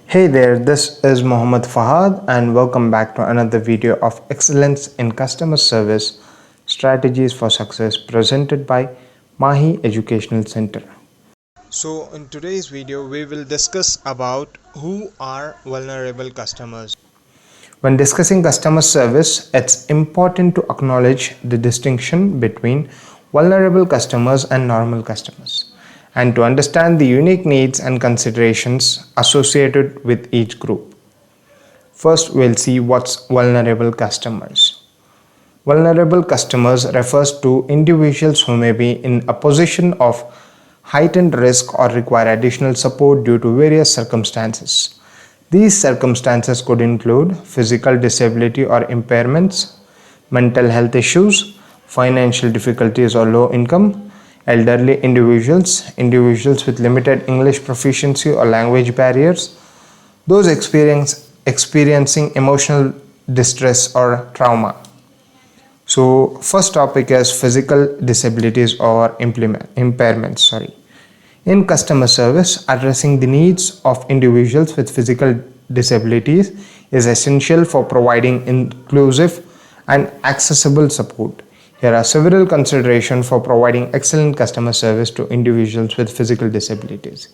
Hey there, this is Mohammad Fahad and welcome back to another video of Excellence in Customer Service Strategies for Success presented by Mahi Educational Center. So in today's video we will discuss about who are vulnerable customers. When discussing customer service, it's important to acknowledge the distinction between vulnerable customers and normal customers, and to understand the unique needs and considerations associated with each group. First, we'll see what's vulnerable customers. Vulnerable customers refers to individuals who may be in a position of heightened risk or require additional support due to various circumstances. These circumstances could include physical disability or impairments, mental health issues, financial difficulties or low income, elderly individuals, individuals with limited English proficiency or language barriers, those experiencing emotional distress or trauma. So, first topic is physical disabilities or impairments. In customer service, addressing the needs of individuals with physical disabilities is essential for providing inclusive and accessible support. Here are several considerations for providing excellent customer service to individuals with physical disabilities.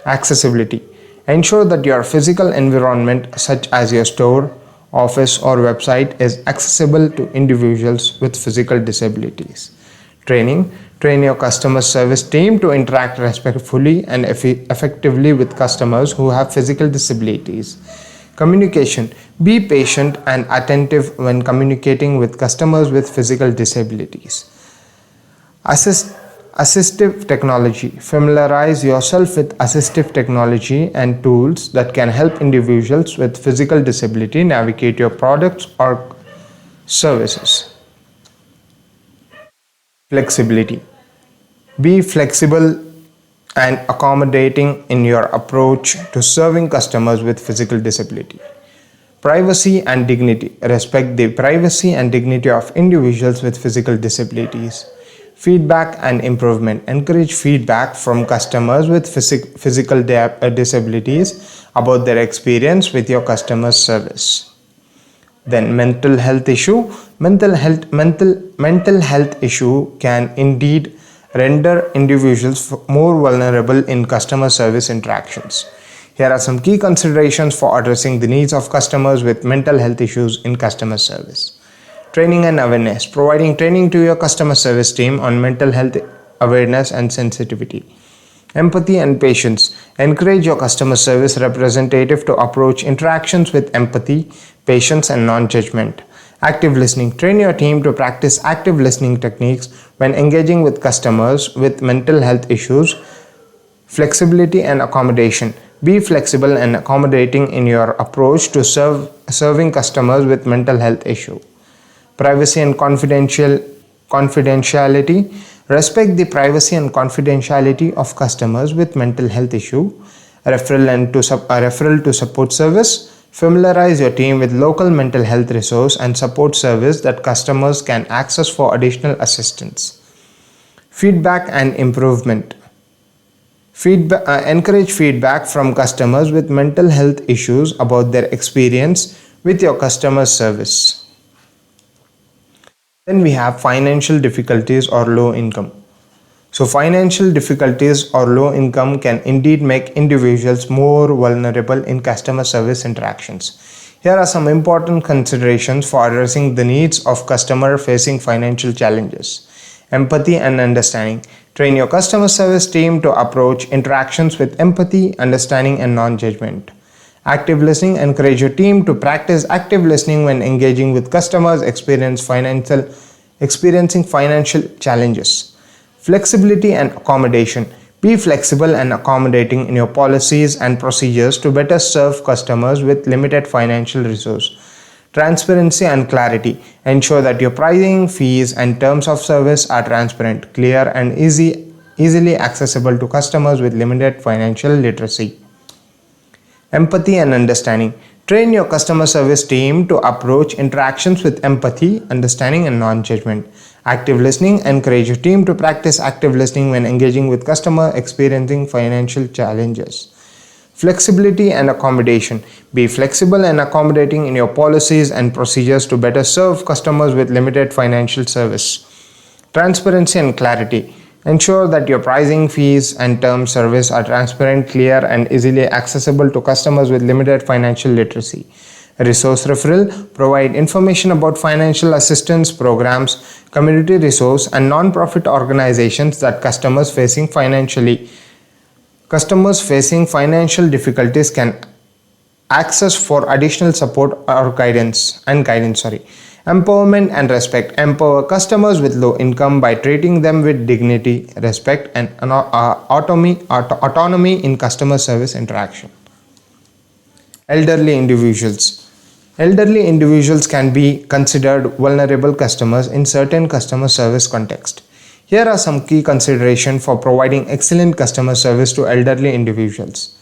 Accessibility. Ensure that your physical environment, such as your store, office, or website, is accessible to individuals with physical disabilities. Training. Train your customer service team to interact respectfully and effectively with customers who have physical disabilities. Communication. Be patient and attentive when communicating with customers with physical disabilities. Assistive technology. Familiarize yourself with assistive technology and tools that can help individuals with physical disability navigate your products or services. Flexibility. Be flexible and accommodating in your approach to serving customers with physical disability. Privacy and dignity. Respect the privacy and dignity of individuals with physical disabilities. Feedback and improvement. Encourage feedback from customers with physical disabilities about their experience with your customer service. Then mental health issue. Mental health issue can indeed render individuals more vulnerable in customer service interactions. Here are some key considerations for addressing the needs of customers with mental health issues in customer service. Training and awareness. Providing training to your customer service team on mental health awareness and sensitivity. Empathy and patience. Encourage your customer service representative to approach interactions with empathy, patience, and non-judgment. Active listening. Train your team to practice active listening techniques when engaging with customers with mental health issues. Flexibility and accommodation. Be flexible and accommodating in your approach to serving customers with mental health issues. Privacy and confidentiality. Respect the privacy and confidentiality of customers with mental health issue. Referral to support service. Familiarize your team with local mental health resource and support service that customers can access for additional assistance. Feedback and improvement. Encourage feedback from customers with mental health issues about their experience with your customer service. Then we have financial difficulties or low income. So financial difficulties or low income can indeed make individuals more vulnerable in customer service interactions. Here are some important considerations for addressing the needs of customers facing financial challenges. Empathy and understanding. Train your customer service team to approach interactions with empathy, understanding, and non-judgment. Active listening. Encourage your team to practice active listening when engaging with customers experiencing financial challenges. Flexibility and accommodation. Be flexible and accommodating in your policies and procedures to better serve customers with limited financial resources. Transparency and clarity. Ensure that your pricing, fees, and terms of service are transparent, clear, and easily accessible to customers with limited financial literacy. Empathy and understanding. Train your customer service team to approach interactions with empathy, understanding, and non-judgment. Active listening. Encourage your team to practice active listening when engaging with customers experiencing financial challenges. Flexibility and accommodation. Be flexible and accommodating in your policies and procedures to better serve customers with limited financial service. Transparency and clarity. Ensure that your pricing, fees, and term service are transparent, clear, and easily accessible to customers with limited financial literacy. Resource referral. Provide information about financial assistance programs, community resource, and non-profit organizations that customers facing financial difficulties can access for additional support or guidance. Empowerment and respect. Empower customers with low income by treating them with dignity, respect, and autonomy in customer service interaction. Elderly individuals. Elderly individuals can be considered vulnerable customers in certain customer service contexts. Here are some key considerations for providing excellent customer service to elderly individuals.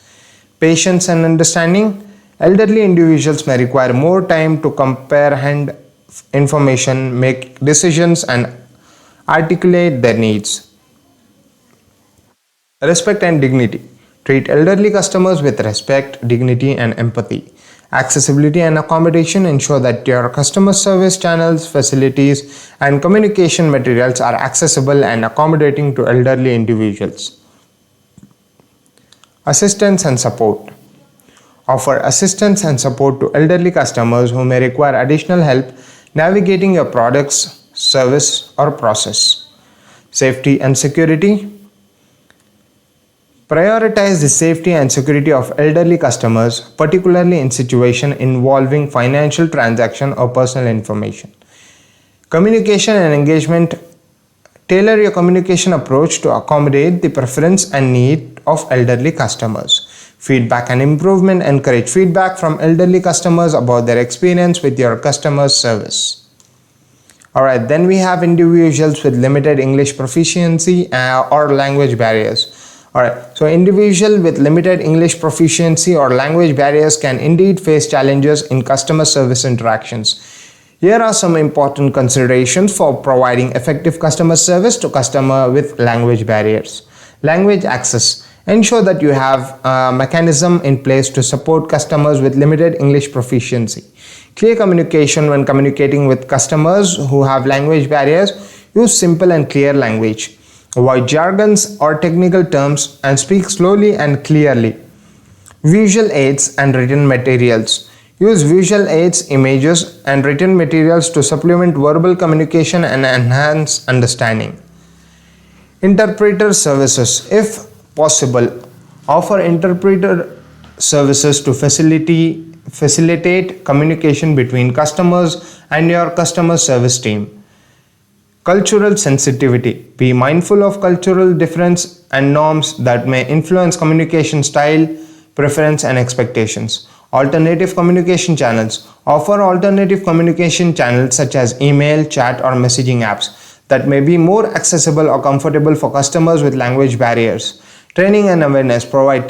Patience and understanding. Elderly individuals may require more time to comprehend information, make decisions, and articulate their needs. Respect and dignity. Treat elderly customers with respect, dignity, and empathy. Accessibility and accommodation. Ensure that your customer service channels, facilities, and communication materials are accessible and accommodating to elderly individuals. Assistance and support. Offer assistance and support to elderly customers who may require additional help navigating your products, service, or process. Safety and security. Prioritize the safety and security of elderly customers, particularly in situations involving financial transaction or personal information. Communication and engagement. Tailor your communication approach to accommodate the preference and need of elderly customers. Feedback and improvement. Encourage feedback from elderly customers about their experience with your customer service. Alright, then we have individuals with limited English proficiency or language barriers. Alright, so individuals with limited English proficiency or language barriers can indeed face challenges in customer service interactions. Here are some important considerations for providing effective customer service to customers with language barriers. Language access. Ensure that you have a mechanism in place to support customers with limited English proficiency. Clear communication. When communicating with customers who have language barriers, use simple and clear language. Avoid jargons or technical terms and speak slowly and clearly. Visual aids and written materials. Use visual aids, images, and written materials to supplement verbal communication and enhance understanding. Interpreter services. If possible, offer interpreter services to facilitate communication between customers and your customer service team. Cultural sensitivity. Be mindful of cultural difference and norms that may influence communication style, preference, and expectations. Alternative communication channels. Offer alternative communication channels such as email, chat, or messaging apps that may be more accessible or comfortable for customers with language barriers. Training and awareness. Provide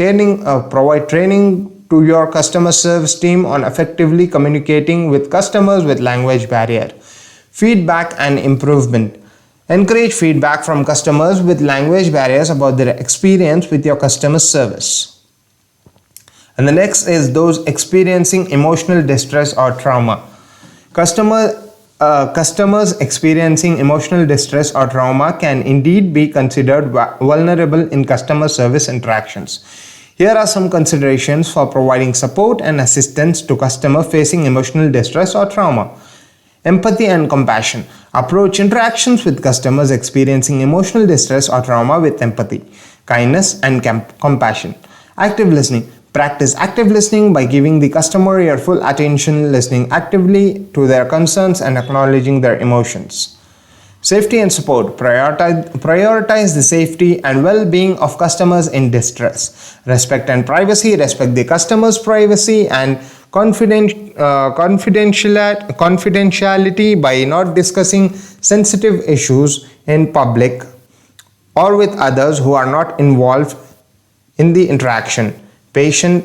training to your customer service team on effectively communicating with customers with language barrier. Feedback and improvement. Encourage feedback from customers with language barriers about their experience with your customer service. And the next is those experiencing emotional distress or trauma. Customers experiencing emotional distress or trauma can indeed be considered vulnerable in customer service interactions. Here are some considerations for providing support and assistance to customers facing emotional distress or trauma. Empathy and compassion. Approach interactions with customers experiencing emotional distress or trauma with empathy, kindness, and compassion. Active listening. Practice active listening by giving the customer your full attention, listening actively to their concerns and acknowledging their emotions. Safety and support. Prioritize the safety and well-being of customers in distress. Respect and privacy. Respect the customer's privacy and confidentiality by not discussing sensitive issues in public or with others who are not involved in the interaction. Patient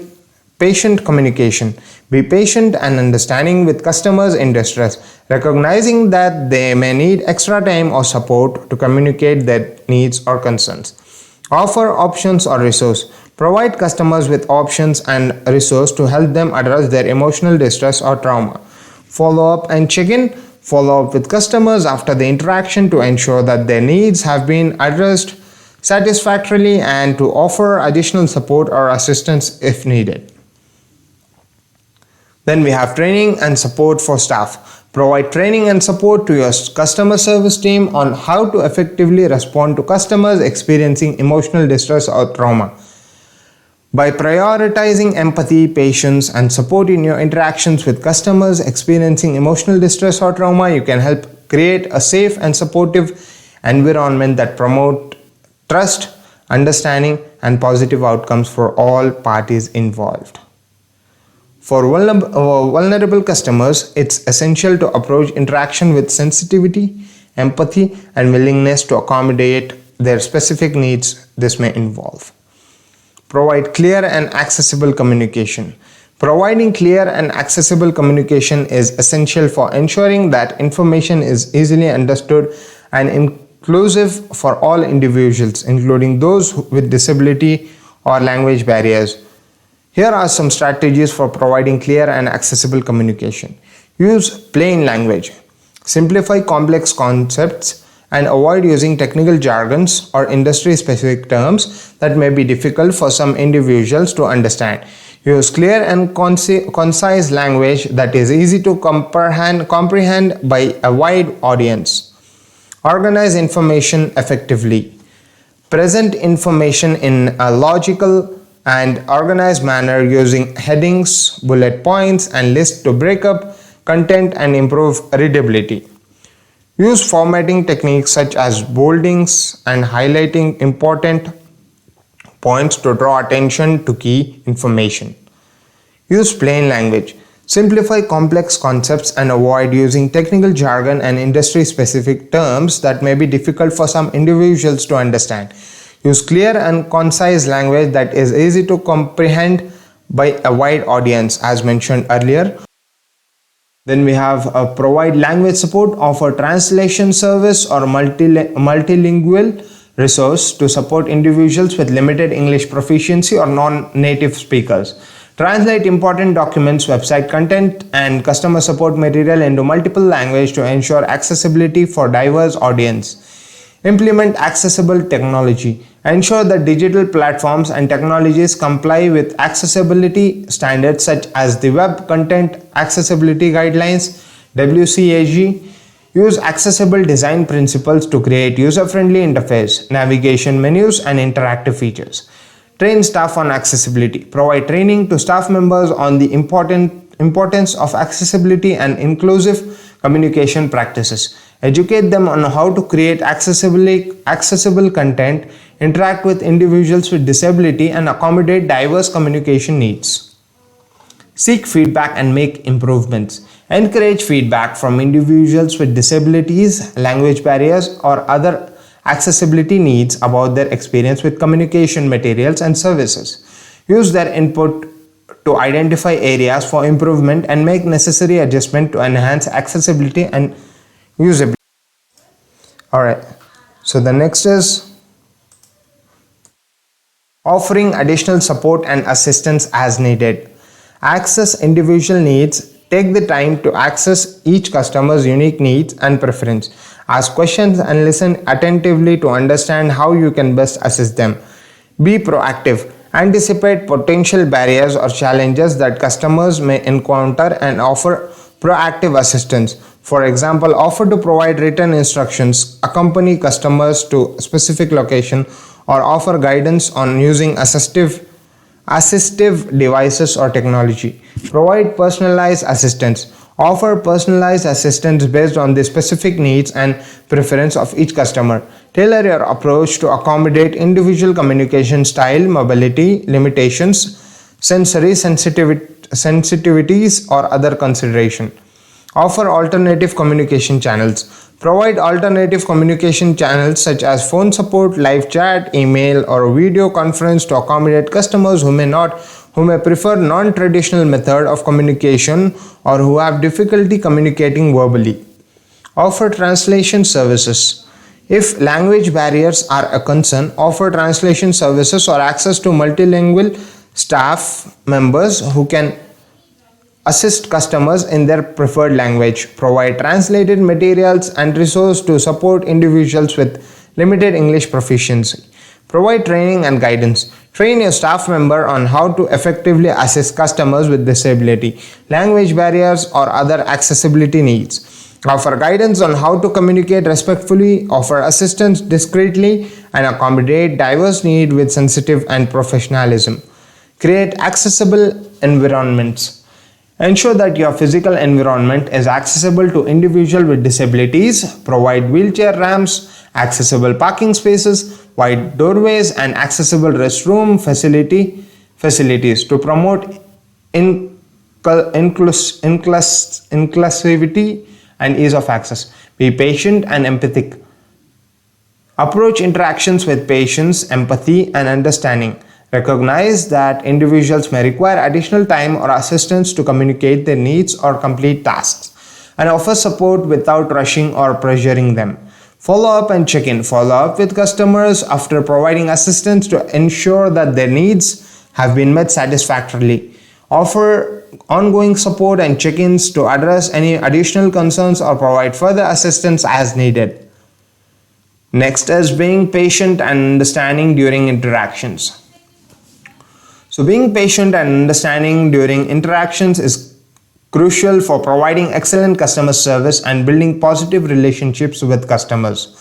communication. Be patient and understanding with customers in distress, recognizing that they may need extra time or support to communicate their needs or concerns. Offer options or resource. Provide customers with options and resource to help them address their emotional distress or trauma. Follow up and check in. Follow up with customers after the interaction to ensure that their needs have been addressed satisfactorily and to offer additional support or assistance if needed. Then we have training and support for staff. Provide training and support to your customer service team on how to effectively respond to customers experiencing emotional distress or trauma. By prioritizing empathy, patience, and support in your interactions with customers experiencing emotional distress or trauma, you can help create a safe and supportive environment that promote trust, understanding, and positive outcomes for all parties involved. For vulnerable customers, it's essential to approach interaction with sensitivity, empathy, and willingness to accommodate their specific needs this may involve. Provide clear and accessible communication. Providing clear and accessible communication is essential for ensuring that information is easily understood and inclusive for all individuals, including those with disability or language barriers. Here are some strategies for providing clear and accessible communication. Use plain language. Simplify complex concepts and avoid using technical jargons or industry-specific terms that may be difficult for some individuals to understand. Use clear and concise language that is easy to comprehend by a wide audience. Organize information effectively. Present information in a logical and organized manner using headings, bullet points, and lists to break up content and improve readability. Use formatting techniques such as boldings and highlighting important points to draw attention to key information. Use plain language. Simplify complex concepts and avoid using technical jargon and industry-specific terms that may be difficult for some individuals to understand. Use clear and concise language that is easy to comprehend by a wide audience, as mentioned earlier. Then we have provide language support, offer translation service or multilingual resource to support individuals with limited English proficiency or non-native speakers. Translate important documents, website content, and customer support material into multiple languages to ensure accessibility for diverse audience. Implement accessible technology. Ensure that digital platforms and technologies comply with accessibility standards such as the Web Content Accessibility Guidelines (WCAG). Use accessible design principles to create user-friendly interface, navigation menus, and interactive features. Train staff on accessibility. Provide training to staff members on the importance of accessibility and inclusive communication practices. Educate them on how to create accessible content, interact with individuals with disability, and accommodate diverse communication needs. Seek feedback and make improvements. Encourage feedback from individuals with disabilities, language barriers, or other accessibility needs about their experience with communication materials and services. Use their input to identify areas for improvement and make necessary adjustment to enhance accessibility and usability. Alright, so the next is offering additional support and assistance as needed. Access individual needs. Take the time to access each customer's unique needs and preference. Ask questions and listen attentively to understand how you can best assist them. Be proactive. Anticipate potential barriers or challenges that customers may encounter and offer proactive assistance. For example, offer to provide written instructions, accompany customers to a specific location, or offer guidance on using assistive devices or technology. Provide personalized assistance. Offer personalized assistance based on the specific needs and preference of each customer. Tailor your approach to accommodate individual communication style, mobility, limitations, sensory sensitivities, or other consideration. Offer alternative communication channels. Provide alternative communication channels such as phone support, live chat, email, or video conference to accommodate customers who may prefer non-traditional method of communication or who have difficulty communicating verbally. Offer translation services. If language barriers are a concern, offer translation services or access to multilingual staff members who can assist customers in their preferred language, provide translated materials and resources to support individuals with limited English proficiency, provide training and guidance. Train your staff member on how to effectively assist customers with disability, language barriers, or other accessibility needs. Offer guidance on how to communicate respectfully, offer assistance discreetly, and accommodate diverse needs with sensitive and professionalism. Create accessible environments. Ensure that your physical environment is accessible to individuals with disabilities. Provide wheelchair ramps, accessible parking spaces, wide doorways, and accessible restroom facilities to promote inclusivity and ease of access. Be patient and empathic. Approach interactions with patience, empathy, and understanding. Recognize that individuals may require additional time or assistance to communicate their needs or complete tasks, and offer support without rushing or pressuring them. Follow up and check in. Follow up with customers after providing assistance to ensure that their needs have been met satisfactorily. Offer ongoing support and check ins to address any additional concerns or provide further assistance as needed. Next is being patient and understanding during interactions. So, being patient and understanding during interactions is crucial for providing excellent customer service and building positive relationships with customers.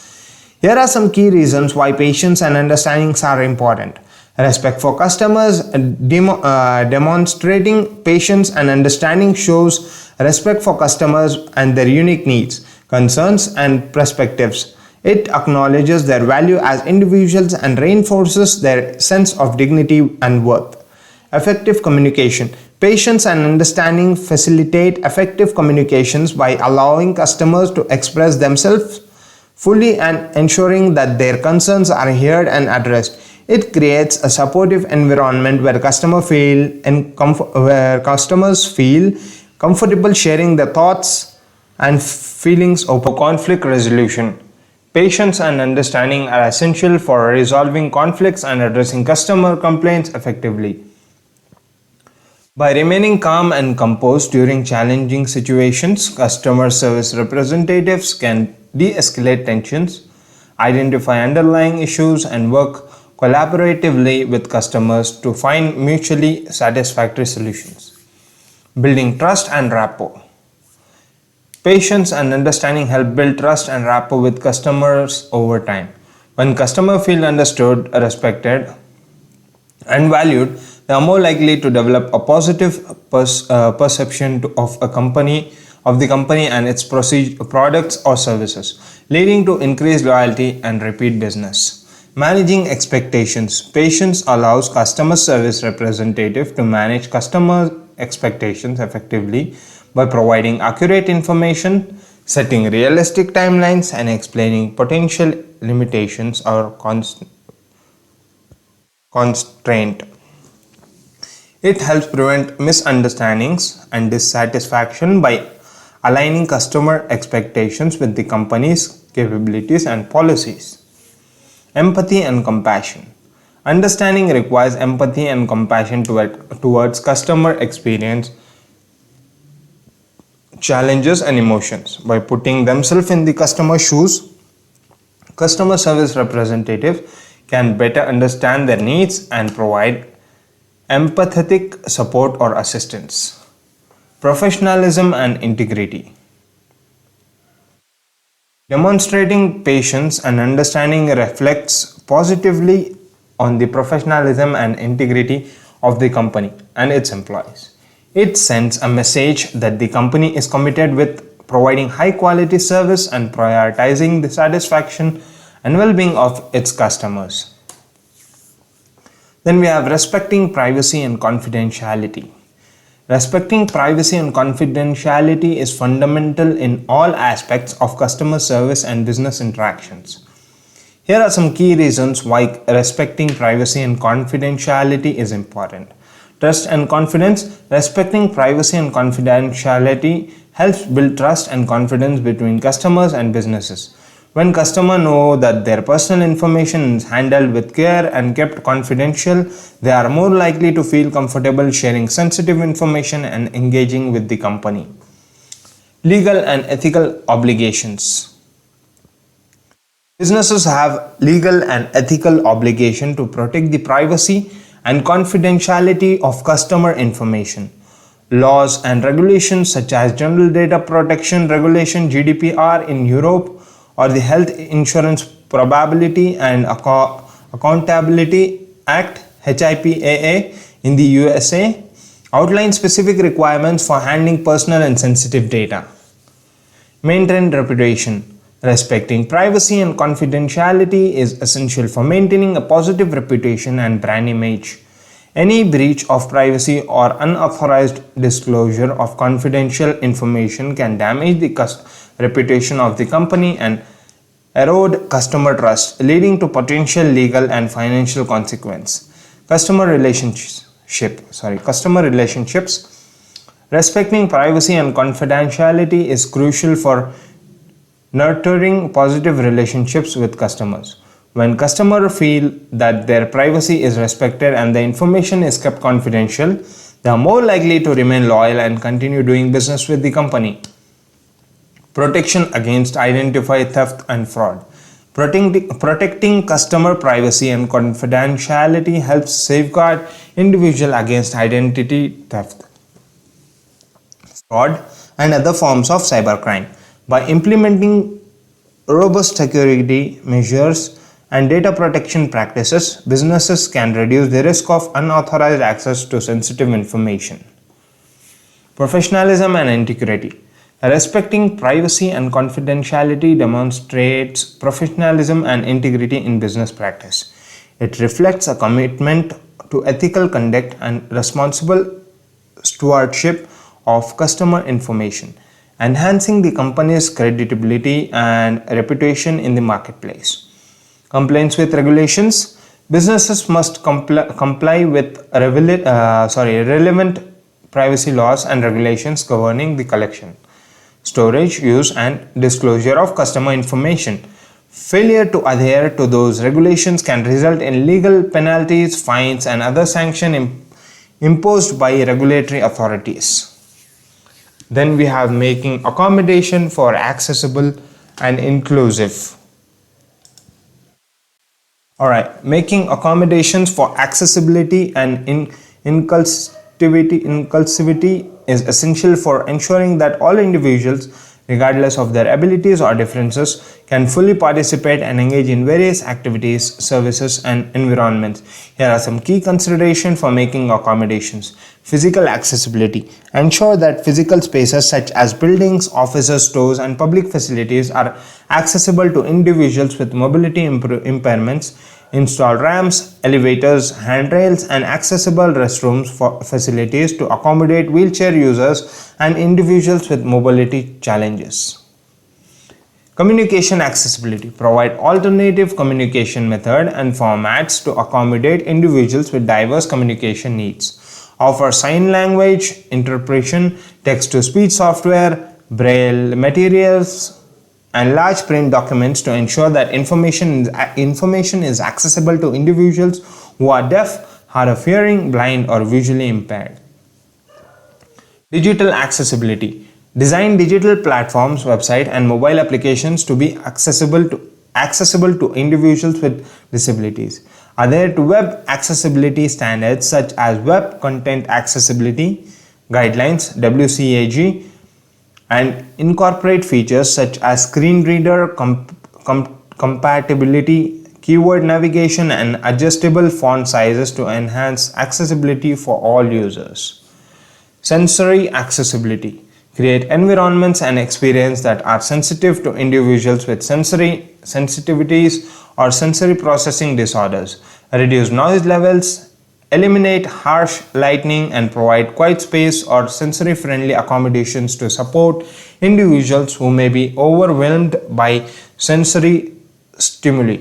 Here are some key reasons why patience and understanding are important. Respect for customers. Demonstrating patience and understanding shows respect for customers and their unique needs, concerns, and perspectives. It acknowledges their value as individuals and reinforces their sense of dignity and worth. Effective communication. Patience and understanding facilitate effective communications by allowing customers to express themselves fully and ensuring that their concerns are heard and addressed. It creates a supportive environment where customers feel comfortable sharing their thoughts and feelings over conflict resolution. Patience and understanding are essential for resolving conflicts and addressing customer complaints effectively. By remaining calm and composed during challenging situations, customer service representatives can de-escalate tensions, identify underlying issues, and work collaboratively with customers to find mutually satisfactory solutions. Building trust and rapport. Patience and understanding help build trust and rapport with customers over time. When customers feel understood, respected, and valued, they are more likely to develop a positive perception of the company and its products or services, leading to increased loyalty and repeat business. Managing expectations. Patience allows customer service representative to manage customer expectations effectively by providing accurate information, setting realistic timelines, and explaining potential limitations or constraint. It helps prevent misunderstandings and dissatisfaction by aligning customer expectations with the company's capabilities and policies. Empathy and compassion. Understanding requires empathy and compassion towards customer experience, challenges, and emotions. By putting themselves in the customer's shoes, customer service representative can better understand their needs and provide empathetic support or assistance. Professionalism and integrity. Demonstrating patience and understanding reflects positively on the professionalism and integrity of the company and its employees. It sends a message that the company is committed with providing high quality service and prioritizing the satisfaction and well-being of its customers. Then we have respecting privacy and confidentiality. Respecting privacy and confidentiality is fundamental in all aspects of customer service and business interactions. Here are some key reasons why respecting privacy and confidentiality is important. Trust and confidence. Respecting privacy and confidentiality helps build trust and confidence between customers and businesses. When customers know that their personal information is handled with care and kept confidential, they are more likely to feel comfortable sharing sensitive information and engaging with the company. Legal and ethical obligations. Businesses have legal and ethical obligation to protect the privacy and confidentiality of customer information. Laws and regulations such as General Data Protection Regulation (GDPR) in Europe or the Health Insurance Probability and Accountability Act (HIPAA) in the USA outline specific requirements for handling personal and sensitive data. Maintain reputation. Respecting privacy and confidentiality is essential for maintaining a positive reputation and brand image. Any breach of privacy or unauthorized disclosure of confidential information can damage the reputation of the company and erode customer trust, leading to potential legal and financial consequences. Customer relationships. Respecting privacy and confidentiality is crucial for nurturing positive relationships with customers. When customers feel that their privacy is respected and the information is kept confidential, they are more likely to remain loyal and continue doing business with the company. Protection against identity theft and fraud. Protecting customer privacy and confidentiality helps safeguard individuals against identity theft, fraud, and other forms of cybercrime. By implementing robust security measures and data protection practices, businesses can reduce the risk of unauthorized access to sensitive information. Professionalism and integrity. Respecting privacy and confidentiality demonstrates professionalism and integrity in business practice. It reflects a commitment to ethical conduct and responsible stewardship of customer information, enhancing the company's credibility and reputation in the marketplace. Compliance with regulations. Businesses must comply with relevant privacy laws and regulations governing the collection, storage, use, and disclosure of customer information. Failure to adhere to those regulations can result in legal penalties, fines, and other sanctions imposed by regulatory authorities. Then we have making accommodation for accessible and inclusive. Alright, making accommodations for accessibility and inclusivity is essential for ensuring that all individuals, regardless of their abilities or differences, can fully participate and engage in various activities, services, and environments. Here are some key considerations for making accommodations. Physical accessibility. Ensure that physical spaces such as buildings, offices, stores, and public facilities are accessible to individuals with mobility impairments. Install ramps, elevators, handrails, and accessible restrooms for facilities to accommodate wheelchair users and individuals with mobility challenges. Communication accessibility. Provide alternative communication methods and formats to accommodate individuals with diverse communication needs. Offer sign language interpretation, text-to-speech software, braille materials, and large print documents to ensure that information is accessible to individuals who are deaf, hard of hearing, blind, or visually impaired. Digital accessibility. Design digital platforms, website, and mobile applications to be accessible to individuals with disabilities. Adhere to web accessibility standards such as Web Content Accessibility Guidelines (WCAG), and incorporate features such as screen reader compatibility, keyword navigation, and adjustable font sizes to enhance accessibility for all users. Sensory accessibility. Create environments and experiences that are sensitive to individuals with sensory sensitivities or sensory processing disorders. Reduce noise levels, eliminate harsh lighting, and provide quiet space or sensory-friendly accommodations to support individuals who may be overwhelmed by sensory stimuli.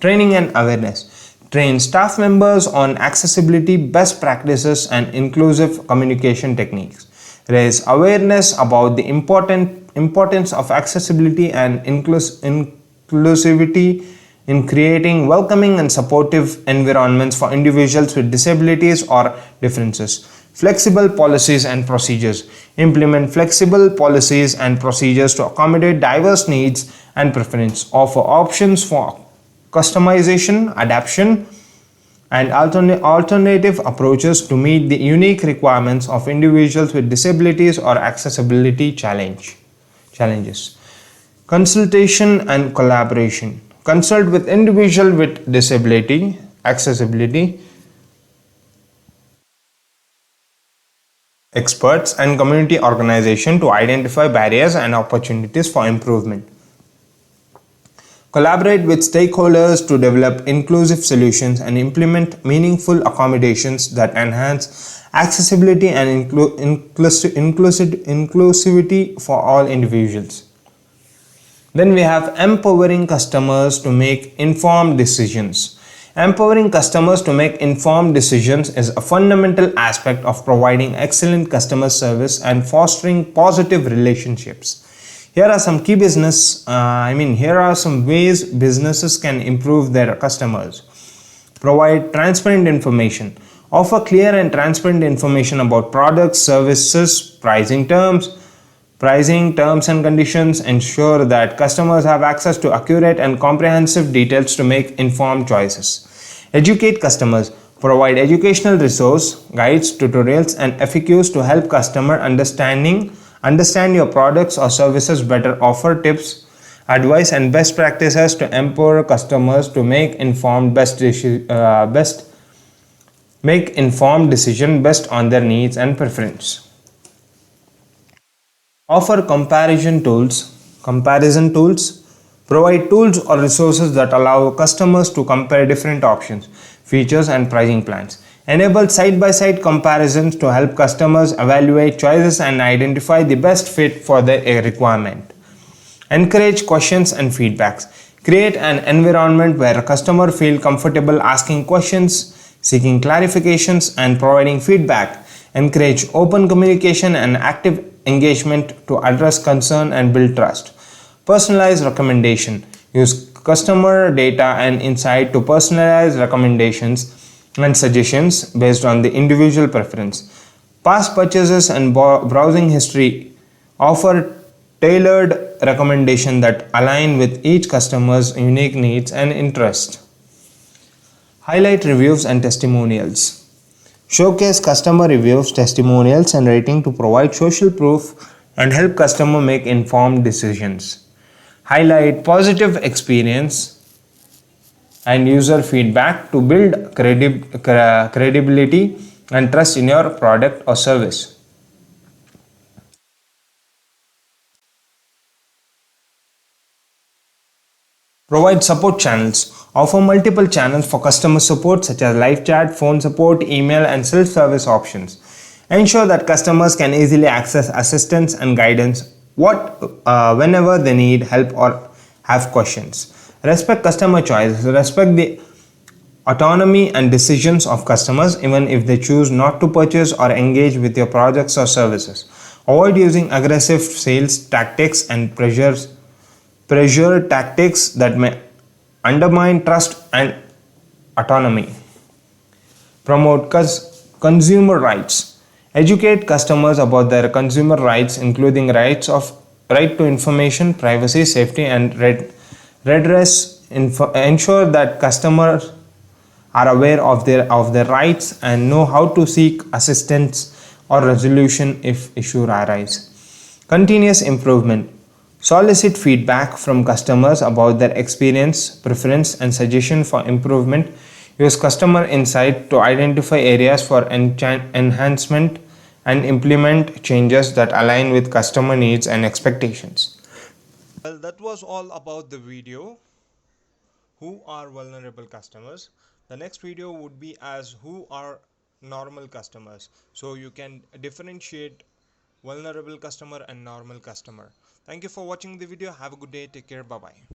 Training and awareness. Train staff members on accessibility best practices and inclusive communication techniques. Raise awareness about the importance importance of accessibility and inclusivity in creating welcoming and supportive environments for individuals with disabilities or differences. Flexible policies and procedures. Implement flexible policies and procedures to accommodate diverse needs and preferences. Offer options for customization, adaptation, and alternative approaches to meet the unique requirements of individuals with disabilities or accessibility challenges. Consultation and collaboration. Consult with individuals with disability, accessibility, experts, and community organizations to identify barriers and opportunities for improvement. Collaborate with stakeholders to develop inclusive solutions and implement meaningful accommodations that enhance accessibility and inclusivity for all individuals. Then we have empowering customers to make informed decisions. Empowering customers to make informed decisions is a fundamental aspect of providing excellent customer service and fostering positive relationships. Here are some key here are some ways businesses can improve their customers. Provide transparent information. Offer clear and transparent information about products, services, pricing terms and conditions. Ensure that customers have access to accurate and comprehensive details to make informed choices. Educate customers. Provide educational resource, guides, tutorials, and FAQs to help customer understand your products or services better. Offer tips, advice, and best practices to empower customers to make informed decision based on their needs and preference. Offer comparison tools. Provide tools or resources that allow customers to compare different options, features, and pricing plans. Enable side-by-side comparisons to help customers evaluate choices and identify the best fit for their requirement. Encourage questions and feedbacks. Create an environment where customers feel comfortable asking questions, seeking clarifications, and providing feedback. Encourage open communication and active engagement to address concern and build trust. Personalized recommendation. Use customer data and insight to personalize recommendations and suggestions based on the individual preference. Past purchases and browsing history. Offer tailored recommendations that align with each customer's unique needs and interests. Highlight reviews and testimonials. Showcase customer reviews, testimonials, and rating to provide social proof and help customer make informed decisions. Highlight positive experience and user feedback to build credibility and trust in your product or service. Provide support channels. Offer multiple channels for customer support such as live chat, phone support, email, and self-service options. Ensure that customers can easily access assistance and guidance whenever they need help or have questions. Respect customer choice. Respect the autonomy and decisions of customers even if they choose not to purchase or engage with your products or services. Avoid using aggressive sales tactics and pressure tactics that may undermine trust and autonomy. Promote consumer rights. Educate customers about their consumer rights, including right to information, privacy, safety, and redress. Ensure that customers are aware of their rights and know how to seek assistance or resolution if issues arise. Continuous improvement. Solicit feedback from customers about their experience, preference, and suggestion for improvement. Use customer insight to identify areas for enhancement and implement changes that align with customer needs and expectations. Well, that was all about the video. Who are vulnerable customers? The next video would be as who are normal customers, so you can differentiate vulnerable customer and normal customer. Thank you for watching the video. Have a good day. Take care. Bye bye.